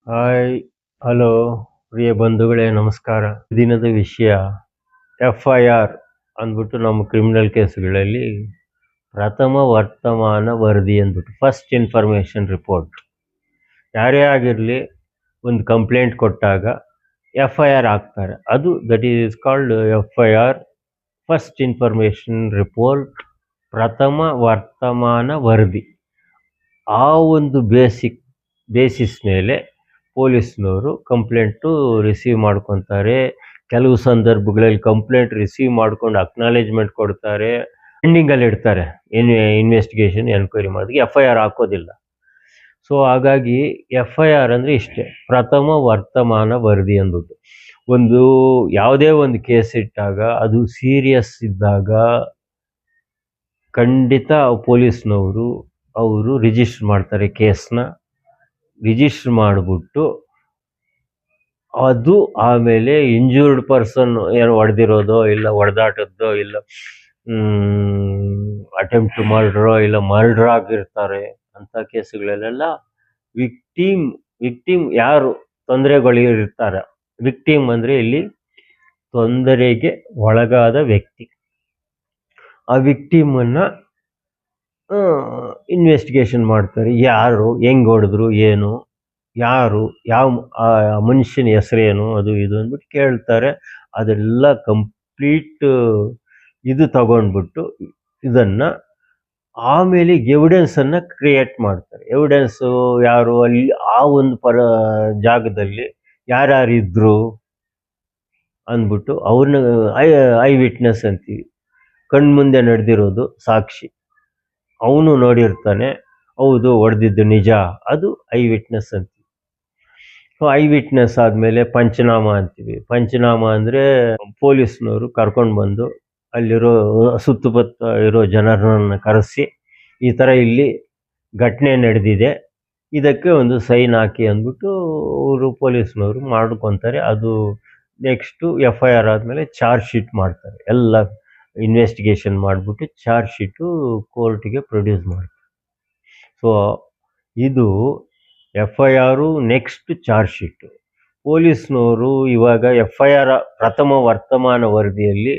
Hi, hello, ಪ್ರಿಯ ಬಂಧುಗಳೇ, ನಮಸ್ಕಾರ. ದಿನದ ವಿಷಯ FIR ಅಂದ್ಬಿಟ್ಟು ನಮ್ಮ ಕ್ರಿಮಿನಲ್ ಕೇಸ್ಗಳಲ್ಲಿ ಪ್ರಥಮ ವರ್ತಮಾನ ವರದಿ ಅಂದ್ಬಿಟ್ಟು ಫಸ್ಟ್ ಇನ್ಫಾರ್ಮೇಷನ್ ರಿಪೋರ್ಟ್. ಯಾರೇ ಆಗಿರಲಿ ಒಂದು ಕಂಪ್ಲೇಂಟ್ ಕೊಟ್ಟಾಗ FIR ಹಾಕ್ತಾರೆ. ಅದು that is called FIR, first information report, ಪ್ರಥಮ ವರ್ತಮಾನ ವರದಿ. ಆ ಒಂದು ಬೇಸಿಸ್ ಮೇಲೆ ಪೊಲೀಸ್ನವರು ಕಂಪ್ಲೇಂಟು ರಿಸೀವ್ ಮಾಡ್ಕೊತಾರೆ. ಕೆಲವು ಸಂದರ್ಭಗಳಲ್ಲಿ ಕಂಪ್ಲೇಂಟ್ ರಿಸೀವ್ ಮಾಡ್ಕೊಂಡು ಅಕ್ನಾಲೇಜ್ಮೆಂಟ್ ಕೊಡ್ತಾರೆ, ಪೆಂಡಿಂಗಲ್ಲಿ ಇಡ್ತಾರೆ. ಇನ್ವೆಸ್ಟಿಗೇಷನ್ ಎನ್ಕ್ವೈರಿ ಮಾಡಿದಾಗ FIR ಹಾಕೋದಿಲ್ಲ. ಸೊ ಹಾಗಾಗಿ FIR ಅಂದರೆ ಇಷ್ಟೇ, ಪ್ರಥಮ ವರ್ತಮಾನ ವರದಿ ಅಂದ್ಬಿಟ್ಟು. ಒಂದು ಯಾವುದೇ ಒಂದು ಕೇಸ್ ಇಟ್ಟಾಗ ಅದು ಸೀರಿಯಸ್ ಇದ್ದಾಗ ಖಂಡಿತ ಪೊಲೀಸ್ನವರು ಅವರು ರಿಜಿಸ್ಟರ್ ಮಾಡ್ತಾರೆ. ಕೇಸ್ನ ರಿಜಿಸ್ಟರ್ ಮಾಡಿಬಿಟ್ಟು ಅದು ಆಮೇಲೆ ಇಂಜೂರ್ಡ್ ಪರ್ಸನ್ ಏನೋ ಹೊಡೆದಿರೋದೋ ಇಲ್ಲ ಹೊಡೆದಾಟದ್ದೋ ಇಲ್ಲ ಅಟೆಂಪ್ಟ್ ಮರ್ಡ್ರೋ ಇಲ್ಲ ಮರ್ಡರ್ ಆಗಿರ್ತಾರೆ. ಅಂಥ ಕೇಸುಗಳಲ್ಲೆಲ್ಲ ವಿಕ್ಟಿಮ್ ಯಾರು ತೊಂದರೆಗಳಿರ್ತಾರೆ, ವಿಕ್ಟಿಮ್ ಅಂದರೆ ಇಲ್ಲಿ ತೊಂದರೆಗೆ ಒಳಗಾದ ವ್ಯಕ್ತಿ, ಆ ವಿಕ್ಟಿಮನ್ನು ಇನ್ವೆಸ್ಟಿಗೇಷನ್ ಮಾಡ್ತಾರೆ. ಯಾರು, ಹೆಂಗೆ ಹೊಡೆದ್ರು, ಏನು, ಯಾರು, ಯಾವ ಮನುಷ್ಯನ ಹೆಸರೇನು, ಅದು ಇದು ಅಂದ್ಬಿಟ್ಟು ಕೇಳ್ತಾರೆ. ಅದೆಲ್ಲ ಕಂಪ್ಲೀಟ್ ಇದು ತಗೊಂಡ್ಬಿಟ್ಟು ಇದನ್ನು ಆಮೇಲೆ ಎವಿಡೆನ್ಸನ್ನು ಕ್ರಿಯೇಟ್ ಮಾಡ್ತಾರೆ. ಎವಿಡೆನ್ಸು ಯಾರು ಅಲ್ಲಿ ಆ ಒಂದು ಜಾಗದಲ್ಲಿ ಯಾರ್ಯಾರಿದ್ರು ಅಂದ್ಬಿಟ್ಟು ಅವ್ರನ್ನ ಐ ವಿಟ್ನೆಸ್ ಅಂತೀವಿ. ಕಣ್ಮುಂದೆ ನಡೆದಿರೋದು ಸಾಕ್ಷಿ, ಅವನು ನೋಡಿರ್ತಾನೆ, ಹೌದು ಹೊಡೆದಿದ್ದು ನಿಜ, ಅದು ಐ ವಿಟ್ನೆಸ್ ಅಂತೀವಿ. ಸೊ ಐ ವಿಟ್ನೆಸ್ ಆದಮೇಲೆ ಪಂಚನಾಮ ಅಂತೀವಿ. ಪಂಚನಾಮ ಅಂದರೆ ಪೊಲೀಸ್ನವರು ಕರ್ಕೊಂಡು ಬಂದು ಅಲ್ಲಿರೋ ಸುತ್ತಮುತ್ತ ಇರೋ ಜನರನ್ನು ಕರೆಸಿ, ಈ ಥರ ಇಲ್ಲಿ ಘಟನೆ ನಡೆದಿದೆ, ಇದಕ್ಕೆ ಒಂದು ಸೈನ್ ಹಾಕಿ ಅಂದ್ಬಿಟ್ಟು ಅವರು ಪೊಲೀಸ್ನವರು ಮಾಡ್ಕೊತಾರೆ. ಅದು ನೆಕ್ಸ್ಟು FIR ಆದಮೇಲೆ ಚಾರ್ಜ್ ಶೀಟ್ ಮಾಡ್ತಾರೆ. ಎಲ್ಲ ಇನ್ವೆಸ್ಟಿಗೇಷನ್ ಮಾಡಿಬಿಟ್ಟು ಚಾರ್ಜ್ ಶೀಟು ಕೋರ್ಟಿಗೆ ಪ್ರೊಡ್ಯೂಸ್ ಮಾಡ್ತಾರೆ. ಸೊ ಇದು FIR, ನೆಕ್ಸ್ಟ್ ಚಾರ್ಜ್ ಶೀಟು. ಪೊಲೀಸ್ನವರು ಇವಾಗ FIR ಪ್ರಥಮ ವರ್ತಮಾನ ವರದಿಯಲ್ಲಿ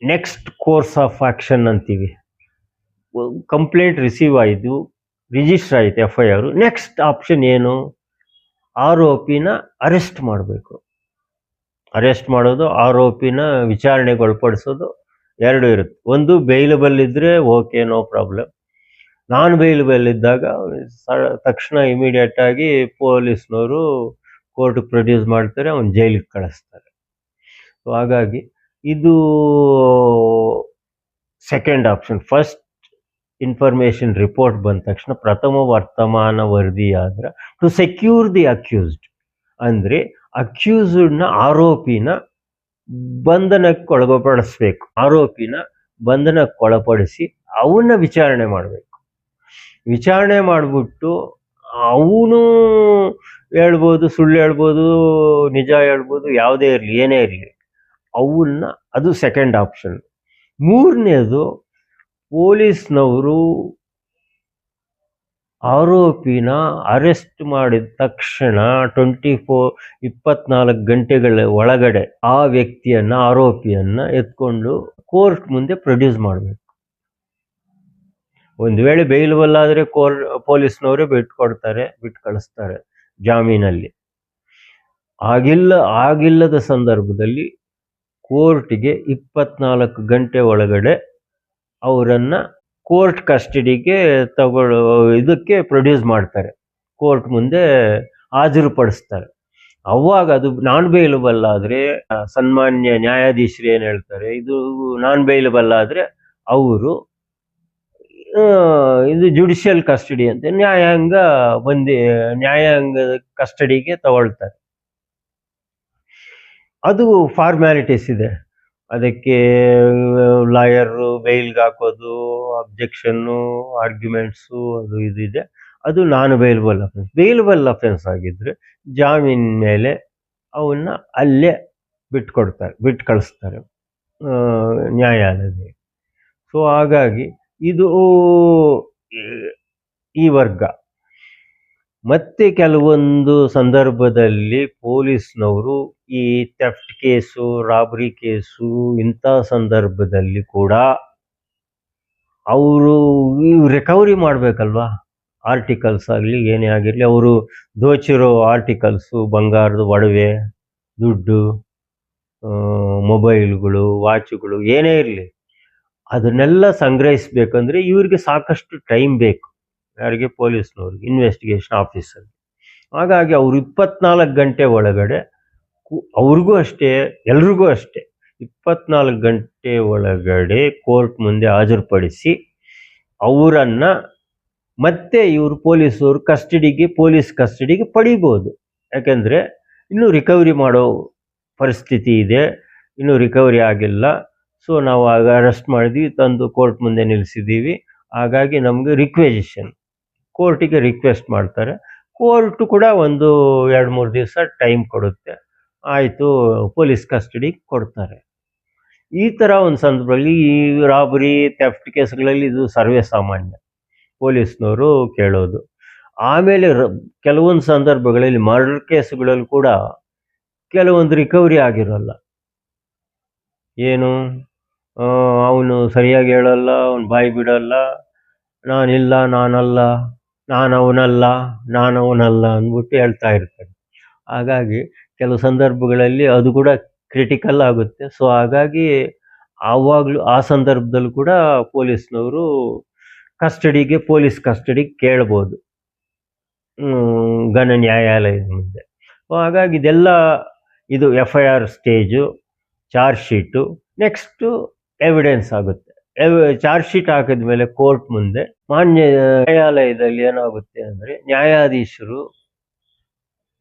ನೆಕ್ಸ್ಟ್ ಕೋರ್ಸ್ ಆಫ್ ಆ್ಯಕ್ಷನ್ ಅಂತೀವಿ. ಕಂಪ್ಲೇಂಟ್ ರಿಸೀವ್ ಆಯಿತು, ರಿಜಿಸ್ಟರ್ ಆಯಿತು FIR. ನೆಕ್ಸ್ಟ್ ಆಪ್ಷನ್ ಏನು? ಆರೋಪಿನ ಅರೆಸ್ಟ್ ಮಾಡಬೇಕು. ಅರೆಸ್ಟ್ ಮಾಡೋದು, ಆರೋಪಿನ ವಿಚಾರಣೆಗೆ ಒಳಪಡಿಸೋದು, ಎರಡು ಇರುತ್ತೆ. ಒಂದು ಬೈಲಬಲ್ ಇದ್ದರೆ ಓಕೆ, ನೋ ಪ್ರಾಬ್ಲಮ್. ನಾನ್ ಬೈಲಬಲ್ ಇದ್ದಾಗ ತಕ್ಷಣ ಇಮಿಡಿಯೇಟಾಗಿ ಪೊಲೀಸ್ನವರು ಕೋರ್ಟ್ಗೆ ಪ್ರೊಡ್ಯೂಸ್ ಮಾಡ್ತಾರೆ, ಅವನು ಜೈಲಿಗೆ ಕಳಿಸ್ತಾರೆ. ಸೊ ಹಾಗಾಗಿ ಇದು second option. First information report ಬಂದ ತಕ್ಷಣ ಪ್ರಥಮ ವರ್ತಮಾನ ವರದಿ ಆದ್ರೆ ಟು ಸೆಕ್ಯೂರ್ ದಿ ಅಕ್ಯೂಸ್ಡ್, ಅಂದರೆ ಅಕ್ಯೂಸ್ಡ್ನ ಆರೋಪಿನ ಬಂಧನಕ್ಕೆ ಒಳಪಡಿಸ್ಬೇಕು. ಆರೋಪಿನ ಬಂಧನಕ್ಕೆ ಒಳಪಡಿಸಿ ಅವನ್ನ ವಿಚಾರಣೆ ಮಾಡಬೇಕು. ವಿಚಾರಣೆ ಮಾಡಿಬಿಟ್ಟು ಅವನು ಹೇಳ್ಬೋದು, ಸುಳ್ಳು ಹೇಳ್ಬೋದು, ನಿಜ ಹೇಳ್ಬೋದು, ಯಾವುದೇ ಇರಲಿ, ಏನೇ ಇರಲಿ, ಅವನ್ನ, ಅದು ಸೆಕೆಂಡ್ ಆಪ್ಷನ್. ಮೂರನೇದು, ಪೊಲೀಸ್ನವರು ಆರೋಪಿನ ಅರೆಸ್ಟ್ ಮಾಡಿದ ತಕ್ಷಣ 24 ಗಂಟೆಗಳ ಒಳಗಡೆ ಆ ವ್ಯಕ್ತಿಯನ್ನು, ಆರೋಪಿಯನ್ನು ಎತ್ಕೊಂಡು ಕೋರ್ಟ್ ಮುಂದೆ ಪ್ರೊಡ್ಯೂಸ್ ಮಾಡಬೇಕು. ಒಂದು ವೇಳೆ ಬೈಲಬಲ್ ಆದರೆ ಪೊಲೀಸ್ನವರೇ ಬಿಟ್ಟು ಕಳಿಸ್ತಾರೆ ಜಾಮೀನಲ್ಲಿ. ಆಗಿಲ್ಲದ ಸಂದರ್ಭದಲ್ಲಿ ಕೋರ್ಟಿಗೆ 24 ಗಂಟೆ ಒಳಗಡೆ ಅವರನ್ನು ಕೋರ್ಟ್ ಕಸ್ಟಡಿಗೆ ಇದಕ್ಕೆ ಪ್ರೊಡ್ಯೂಸ್ ಮಾಡ್ತಾರೆ, ಕೋರ್ಟ್ ಮುಂದೆ ಹಾಜರುಪಡಿಸ್ತಾರೆ. ಅವಾಗ ಅದು ನಾನ್ ಬೈಲಬಲ್ ಆದರೆ ಸನ್ಮಾನ್ಯ ನ್ಯಾಯಾಧೀಶರು ಏನು ಹೇಳ್ತಾರೆ, ಇದು ನಾನ್ ಬೈಲಬಲ್ ಆದರೆ ಅವರು ಇದು ಜುಡಿಷಿಯಲ್ ಕಸ್ಟಡಿ ಅಂತ ನ್ಯಾಯಾಂಗದ ಕಸ್ಟಡಿಗೆ ತಗೊಳ್ತಾರೆ. ಅದು ಫಾರ್ಮ್ಯಾಲಿಟೀಸ್ ಇದೆ. ಅದಕ್ಕೆ ಲಾಯರು ಬೈಲ್ಗೆ ಹಾಕೋದು, ಅಬ್ಜೆಕ್ಷನ್ನು, ಆರ್ಗ್ಯುಮೆಂಟ್ಸು, ಅದು ಇದು ಇದೆ. ಅದು ನಾನ್ ಬೈಲಬಲ್ ಅಫೆನ್ಸ್. ಬೈಲಬಲ್ ಅಫೆನ್ಸ್ ಆಗಿದ್ದರೆ ಜಾಮೀನ್ ಮೇಲೆ ಅವನ್ನ ಅಲ್ಲೇ ಬಿಟ್ಟು ಕಳಿಸ್ತಾರೆ ನ್ಯಾಯಾಲಯದಲ್ಲಿ. ಸೊ ಹಾಗಾಗಿ ಇದು ಈ ವರ್ಗ. ಮತ್ತೆ ಕೆಲವೊಂದು ಸಂದರ್ಭದಲ್ಲಿ ಪೊಲೀಸ್ನವರು ಈ ಥೆಫ್ಟ್ ಕೇಸು, ರಾಬರಿ ಕೇಸು ಇಂಥ ಸಂದರ್ಭದಲ್ಲಿ ಕೂಡ ಅವರು ರಿಕವರಿ ಮಾಡಬೇಕಲ್ವಾ, ಆರ್ಟಿಕಲ್ಸ್ ಆಗಲಿ ಏನೇ ಆಗಿರಲಿ, ಅವರು ದೋಚಿರೋ ಆರ್ಟಿಕಲ್ಸು, ಬಂಗಾರದ ಒಡವೆ, ದುಡ್ಡು, ಮೊಬೈಲ್ಗಳು, ವಾಚುಗಳು ಏನೇ ಇರಲಿ, ಅದನ್ನೆಲ್ಲ ಸಂಗ್ರಹಿಸಬೇಕಂದ್ರೆ ಇವ್ರಿಗೆ ಸಾಕಷ್ಟು ಟೈಮ್ ಬೇಕು. ಯಾರಿಗೆ? ಪೊಲೀಸ್ನವ್ರಿಗೆ, ಇನ್ವೆಸ್ಟಿಗೇಷನ್ ಆಫೀಸರ್. ಹಾಗಾಗಿ ಅವರು 24 ಗಂಟೆ ಒಳಗಡೆ ಅವ್ರಿಗೂ ಅಷ್ಟೇ, ಎಲ್ರಿಗೂ ಅಷ್ಟೇ, 24 ಗಂಟೆ ಒಳಗಡೆ ಕೋರ್ಟ್ ಮುಂದೆ ಹಾಜರುಪಡಿಸಿ ಅವರನ್ನು ಮತ್ತೆ ಇವರು ಪೊಲೀಸವರು ಪೊಲೀಸ್ ಕಸ್ಟಡಿಗೆ ಪಡಿಬೋದು. ಯಾಕೆಂದರೆ ಇನ್ನೂ ರಿಕವರಿ ಮಾಡೋ ಪರಿಸ್ಥಿತಿ ಇದೆ, ಇನ್ನೂ ರಿಕವರಿ ಆಗಿಲ್ಲ. ಸೊ ನಾವು ಆಗ ಅರೆಸ್ಟ್ ಮಾಡಿದ್ವಿ, ತಂದು ಕೋರ್ಟ್ ಮುಂದೆ ನಿಲ್ಲಿಸಿದ್ದೀವಿ. ಹಾಗಾಗಿ ನಮಗೆ ರಿಕ್ವೆಸಿಷನ್, ಕೋರ್ಟಿಗೆ ರಿಕ್ವೆಸ್ಟ್ ಮಾಡ್ತಾರೆ. ಕೋರ್ಟು ಕೂಡ ಒಂದು 2-3 ದಿವಸ ಟೈಮ್ ಕೊಡುತ್ತೆ. ಆಯಿತು, ಪೊಲೀಸ್ ಕಸ್ಟಡಿಗೆ ಕೊಡ್ತಾರೆ. ಈ ಥರ ಒಂದು ಸಂದರ್ಭದಲ್ಲಿ ಈ ರಾಬರಿ, ಥೆಫ್ಟ್ ಕೇಸ್ಗಳಲ್ಲಿ ಇದು ಸರ್ವೇ ಸಾಮಾನ್ಯ, ಪೊಲೀಸ್ನವರು ಕೇಳೋದು. ಆಮೇಲೆ ಕೆಲವೊಂದು ಸಂದರ್ಭಗಳಲ್ಲಿ ಮರ್ಡರ್ ಕೇಸುಗಳಲ್ಲಿ ಕೂಡ ಕೆಲವೊಂದು ರಿಕವರಿ ಆಗಿರೋಲ್ಲ. ಏನು, ಅವನು ಸರಿಯಾಗಿ ಹೇಳಲ್ಲ, ಅವನು ಬಾಯಿ ಬಿಡಲ್ಲ, ನಾನಿಲ್ಲ, ನಾನಲ್ಲ, ನಾನವನಲ್ಲ ಅಂದ್ಬಿಟ್ಟು ಹೇಳ್ತಾ ಇರ್ತಾರೆ. ಹಾಗಾಗಿ ಕೆಲವು ಸಂದರ್ಭಗಳಲ್ಲಿ ಅದು ಕೂಡ ಕ್ರಿಟಿಕಲ್ ಆಗುತ್ತೆ. ಸೊ ಹಾಗಾಗಿ ಆವಾಗಲೂ ಆ ಸಂದರ್ಭದಲ್ಲೂ ಕೂಡ ಪೊಲೀಸ್ನವರು ಪೊಲೀಸ್ ಕಸ್ಟಡಿಗೆ ಕೇಳ್ಬೋದು ಘನ ನ್ಯಾಯಾಲಯದ ಮುಂದೆ. ಹಾಗಾಗಿ ಇದೆಲ್ಲ ಇದು FIR stage, charge sheet. Next evidence ಆಗುತ್ತೆ. ಚಾರ್ಜ್ ಶೀಟ್ ಹಾಕಿದ ಮೇಲೆ ಕೋರ್ಟ್ ಮುಂದೆ ಮಾನ್ಯ ನ್ಯಾಯಾಲಯದಲ್ಲಿ ಏನಾಗುತ್ತೆ ಅಂದರೆ, ನ್ಯಾಯಾಧೀಶರು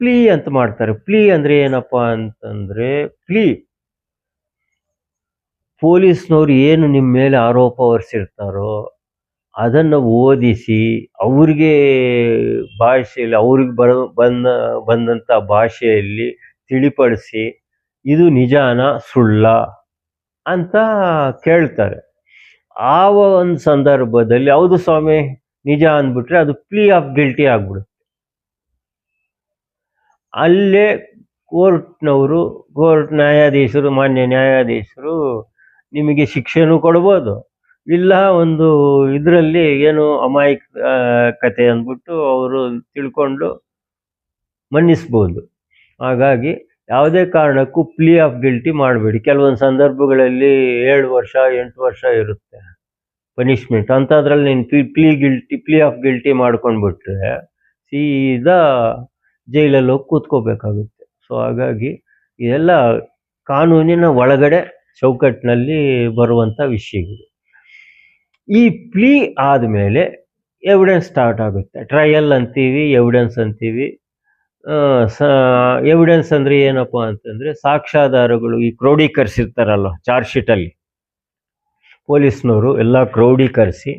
ಪ್ಲೀ ಅಂತ ಮಾಡ್ತಾರೆ. ಪ್ಲೀ ಅಂದರೆ ಏನಪ್ಪ ಅಂತಂದರೆ, ಪೊಲೀಸ್ನವ್ರು ಏನು ನಿಮ್ಮ ಮೇಲೆ ಆರೋಪ ಹೊರಿಸಿರ್ತಾರೋ ಅದನ್ನು ಓದಿಸಿ ಅವ್ರಿಗೆ ಭಾಷೆಯಲ್ಲಿ, ಅವ್ರಿಗೆ ಬಂದಂಥ ಭಾಷೆಯಲ್ಲಿ ತಿಳಿಪಡಿಸಿ ಇದು ನಿಜಾನ ಸುಳ್ಳ ಅಂತ ಕೇಳ್ತಾರೆ. ಆ ಒಂದು ಸಂದರ್ಭದಲ್ಲಿ ಹೌದು ಸ್ವಾಮಿ ನಿಜ ಅಂದ್ಬಿಟ್ರೆ ಅದು ಪ್ಲೀ ಆಫ್ ಗಿಲ್ಟಿ ಆಗ್ಬಿಡುತ್ತೆ. ಅಲ್ಲೇ ನ್ಯಾಯಾಧೀಶರು, ಮಾನ್ಯ ನ್ಯಾಯಾಧೀಶರು ನಿಮಗೆ ಶಿಕ್ಷೆನೂ ಕೊಡ್ಬೋದು, ಇಲ್ಲ ಒಂದು ಇದರಲ್ಲಿ ಏನು ಅಮಾಯಕತೆ ಅಂದ್ಬಿಟ್ಟು ಅವರು ತಿಳ್ಕೊಂಡು ಮನ್ನಿಸ್ಬೋದು. ಹಾಗಾಗಿ ಯಾವುದೇ ಕಾರಣಕ್ಕೂ ಪ್ಲೀ ಆಫ್ ಗಿಲ್ಟಿ ಮಾಡಬೇಡಿ. ಕೆಲವೊಂದು ಸಂದರ್ಭಗಳಲ್ಲಿ 7 ವರ್ಷ 8 ವರ್ಷ ಇರುತ್ತೆ ಪನಿಷ್ಮೆಂಟ್. ಅಂಥದ್ರಲ್ಲಿ ನೀನು ಪ್ಲೀ ಆಫ್ ಗಿಲ್ಟಿ ಮಾಡ್ಕೊಂಡ್ಬಿಟ್ರೆ ಸೀದಾ ಜೈಲಲ್ಲಿ ಹೋಗಿ ಕೂತ್ಕೋಬೇಕಾಗುತ್ತೆ. ಸೊ ಹಾಗಾಗಿ ಇದೆಲ್ಲ ಕಾನೂನಿನ ಒಳಗಡೆ ಚೌಕಟ್ಟಿನಲ್ಲಿ ಬರುವಂಥ ವಿಷಯಗಳು. ಈ ಪ್ಲೀ ಆದಮೇಲೆ ಎವಿಡೆನ್ಸ್ ಸ್ಟಾರ್ಟ್ ಆಗುತ್ತೆ. ಟ್ರಯಲ್ ಅಂತೀವಿ, ಎವಿಡೆನ್ಸ್ ಅಂತೀವಿ. ಎವಿಡೆನ್ಸ್ ಅಂದರೆ ಏನಪ್ಪ ಅಂತಂದರೆ, ಸಾಕ್ಷ್ಯಾಧಾರಗಳು ಈ ಕ್ರೋಢೀಕರಿಸಿರ್ತಾರಲ್ಲ ಚಾರ್ಜ್ ಶೀಟಲ್ಲಿ, ಪೊಲೀಸ್ನವರು ಎಲ್ಲ ಕ್ರೋಢೀಕರಿಸಿ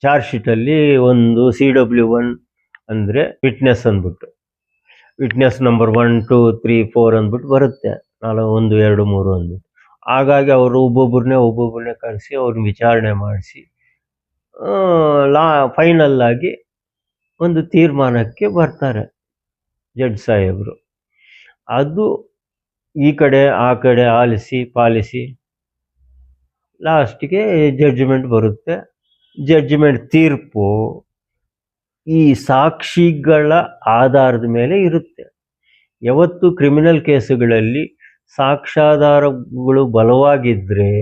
ಚಾರ್ಜ್ ಶೀಟಲ್ಲಿ ಒಂದು CW1 ಅಂದರೆ ವಿಟ್ನೆಸ್ ಅಂದ್ಬಿಟ್ಟು, ವಿಟ್ನೆಸ್ ನಂಬರ್ 1 2 3 4 ಅಂದ್ಬಿಟ್ಟು ಬರುತ್ತೆ, 1 2 3 ಅಂದ್ಬಿಟ್ಟು. ಹಾಗಾಗಿ ಅವರು ಒಬ್ಬೊಬ್ಬರನ್ನೇ ಕರೆಸಿ ಅವ್ರನ್ನ ವಿಚಾರಣೆ ಮಾಡಿಸಿ ಫೈನಲ್ ಆಗಿ ಒಂದು ತೀರ್ಮಾನಕ್ಕೆ ಬರ್ತಾರೆ ಜಡ್ಜ್ ಸಾಹೇಬರು. ಅದು ಈ ಕಡೆ ಆ ಕಡೆ ಆಲಿಸಿ ಪಾಲಿಸಿ ಲಾಸ್ಟಿಗೆ ಜಡ್ಜ್ಮೆಂಟ್ ಬರುತ್ತೆ. ಜಡ್ಜ್ಮೆಂಟ್ ತೀರ್ಪು ಈ ಸಾಕ್ಷಿಗಳ ಆಧಾರದ ಮೇಲೆ ಇರುತ್ತೆ. ಯಾವತ್ತು ಕ್ರಿಮಿನಲ್ ಕೇಸುಗಳಲ್ಲಿ ಸಾಕ್ಷ್ಯಾಧಾರಗಳು ಬಲವಾಗಿದ್ದರೆ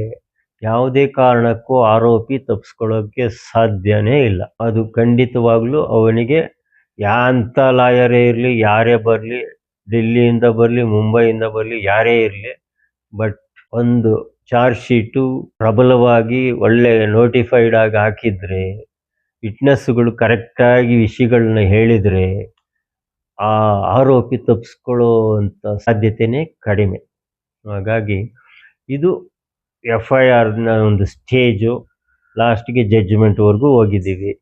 ಯಾವುದೇ ಕಾರಣಕ್ಕೂ ಆರೋಪಿ ತಪ್ಪಿಸ್ಕೊಳ್ಳೋಕ್ಕೆ ಸಾಧ್ಯನೇ ಇಲ್ಲ. ಅದು ಖಂಡಿತವಾಗ್ಲೂ ಅವನಿಗೆ ಯಾಂಥ ಲಾಯರೇ ಇರಲಿ, ಯಾರೇ ಬರಲಿ, ಡೆಲ್ಲಿಯಿಂದ ಬರಲಿ, ಮುಂಬೈಯಿಂದ ಬರಲಿ, ಯಾರೇ ಇರಲಿ, ಬಟ್ ಒಂದು ಚಾರ್ಜ್ ಶೀಟು ಪ್ರಬಲವಾಗಿ ಒಳ್ಳೆ ನೋಟಿಫೈಡ್ ಆಗಿ ಹಾಕಿದರೆ, ವಿಟ್ನೆಸ್ಗಳು ಕರೆಕ್ಟಾಗಿ ವಿಷಯಗಳನ್ನ ಹೇಳಿದರೆ ಆ ಆರೋಪಿ ತಪ್ಪಿಸ್ಕೊಳ್ಳೋವಂಥ ಸಾಧ್ಯತೆಯೇ ಕಡಿಮೆ. ಹಾಗಾಗಿ ಇದು FIRನ ಒಂದು ಸ್ಟೇಜು. ಲಾಸ್ಟಿಗೆ ಜಡ್ಜ್ಮೆಂಟ್ವರೆಗೂ ಹೋಗಿದ್ದೀವಿ.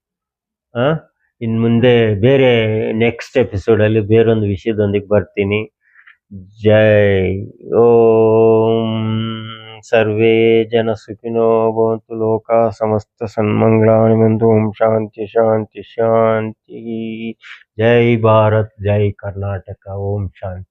ಇನ್ನು ಮುಂದೆ ಬೇರೆ ನೆಕ್ಸ್ಟ್ ಎಪಿಸೋಡಲ್ಲಿ ಬೇರೊಂದು ವಿಷಯದೊಂದಿಗೆ ಬರ್ತೀನಿ. ಜೈ ಓಂ ಸರ್ವೇ ಜನ ಸುಖಿನೋ ಭವಂತು, ಲೋಕ ಸಮಸ್ತ ಸನ್ಮಂಗಳಾನಿ ಭವಂತು. ಓಂ ಶಾಂತಿ ಶಾಂತಿ ಶಾಂತಿ. ಜೈ ಭಾರತ್, ಜೈ ಕರ್ನಾಟಕ. ಓಂ ಶಾಂತಿ.